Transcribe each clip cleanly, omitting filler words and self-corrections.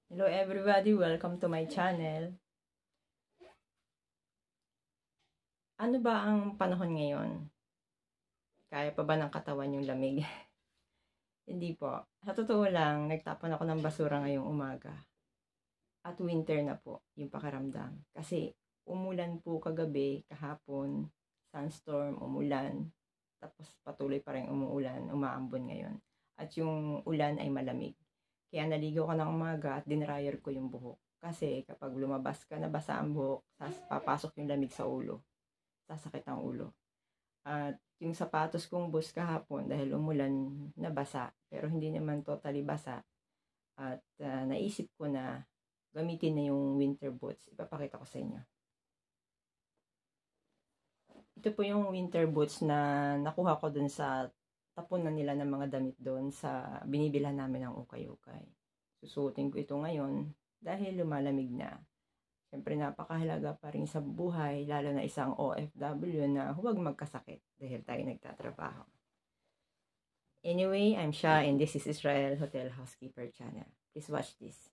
Hello everybody, welcome to my channel. Ano ba ang panahon ngayon? Kaya pa ba ng katawan yung lamig? Hindi po. Sa totoo lang, nagtapon ako ng basura ngayong umaga. At winter na po yung pakiramdam. Kasi umulan po kagabi, kahapon, sunstorm, umulan. Tapos patuloy pa rin umuulan, umaambon ngayon. At yung ulan ay malamig. Kaya naligaw ka ng umaga at dinryer ko yung buhok. Kasi kapag lumabas ka, nabasa ang buhok, papasok yung lamig sa ulo. Sasakit ang ulo. At yung sapatos kong boots kahapon, dahil umulan, nabasa. Pero hindi naman totally basa. At naisip ko na gamitin na yung winter boots. Ipapakita ko sa inyo. Ito po yung winter boots na nakuha ko dun sa tapunan nila ng mga damit doon sa binibilhan namin ng ukay-ukay. Susuotin ko ito ngayon dahil lumalamig na. Siyempre napakahalaga pa rin sa buhay, lalo na isang OFW na huwag magkasakit dahil tayo nagtatrabaho. Anyway, I'm Sha and this is Israel Hotel Housekeeper Channel. Please watch this.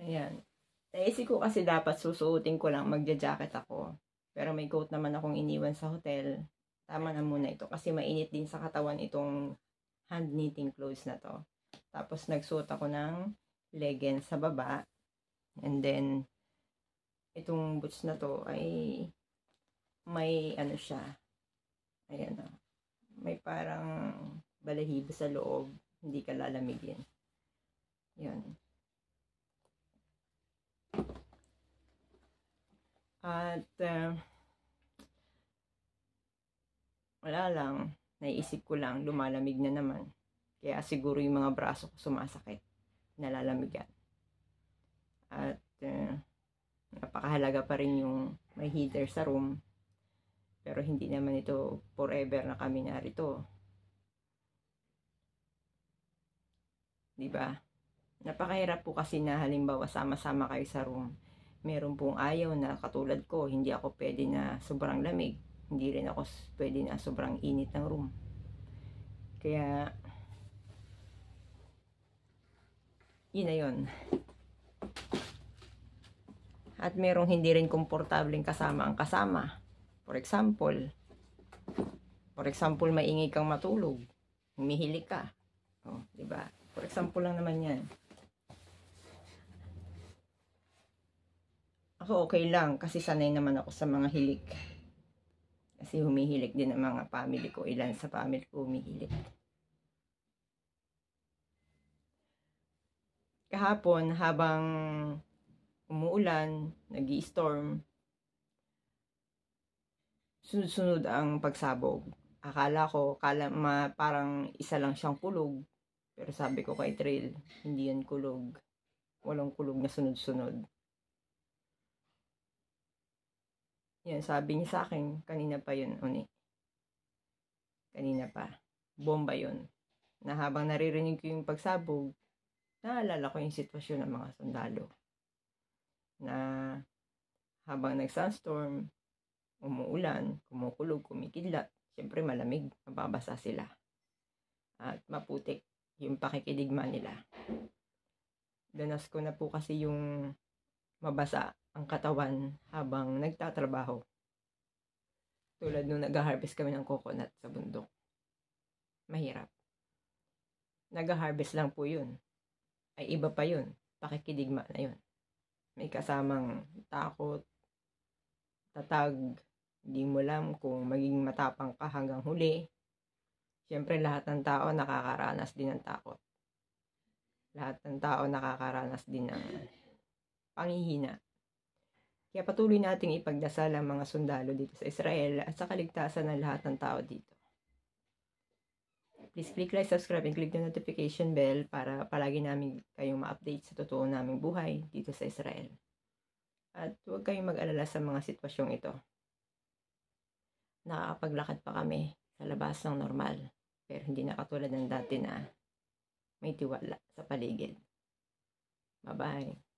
Ayan. Naisip ko kasi dapat susuotin ko lang, magja-jacket ako. Pero may coat naman akong iniwan sa hotel. Tama na muna ito kasi mainit din sa katawan itong hand knitting clothes na to. Tapos nagsuot ako ng leggings sa baba. And then, itong boots na to ay may ano siya. Ayan o. May parang balahibo sa loob. Hindi ka lalamigin. Yan. At wala lang, naiisip ko lang, lumalamig na naman. Kaya siguro yung mga braso ko sumasakit, nalalamigan. At napakahalaga pa rin yung may heater sa room. Pero hindi naman ito forever na kami narito. Diba? Napakahirap po kasi na halimbawa sama-sama kayo sa room. Meron pong ayaw na katulad ko, hindi ako pwede na sobrang lamig. Hindi rin ako pwede na sobrang init ng room. Kaya, yun na yun. At merong hindi rin komportableng kasama ang kasama. For example, maingay kang matulog. Humihilik ka. Oh, diba? For example lang naman yan. Ako okay lang kasi sanay naman ako sa mga hilik. Kasi humihilik din ang mga family ko. Ilan sa family ko humihilik. Kahapon habang umuulan, nag-i-storm, sunod-sunod ang pagsabog. Akala ko, parang isa lang siyang kulog. Pero sabi ko kay Trail, hindi yan kulog. Walang kulog na sunod-sunod. Yan, sabi niya sa akin, kanina pa yun, Uni. Kanina pa. Bomba yun. Na habang naririnig ko yung pagsabog, naalala ko yung sitwasyon ng mga sundalo. Na habang nag-sunstorm, umuulan, kumukulog, kumikidlat, syempre malamig, mababasa sila. At maputik yung pakikidigma nila. Danas ko na po kasi yung mabasa ang katawan habang nagtatrabaho. Tulad nung nag-harvest kami ng coconut sa bundok. Mahirap. Nag-harvest lang po yun. Ay iba pa yun. Pakikidigma na yun. May kasamang takot, tatag, Hindi mo alam kung magiging matapang ka hanggang huli. Siyempre, lahat ng tao nakakaranas din ng takot. Lahat ng tao nakakaranas din ng panghihina. Kaya patuloy nating ipagdasal ang mga sundalo dito sa Israel at sa kaligtasan ng lahat ng tao dito. Please click like, subscribe, and click the notification bell para palagi namin kayong ma-update sa totoo naming buhay dito sa Israel. At huwag kayong mag-alala sa mga sitwasyong ito. Nakakapaglakad pa kami sa labas ng normal, pero hindi na katulad ng dati na may tiwala sa paligid. Bye-bye!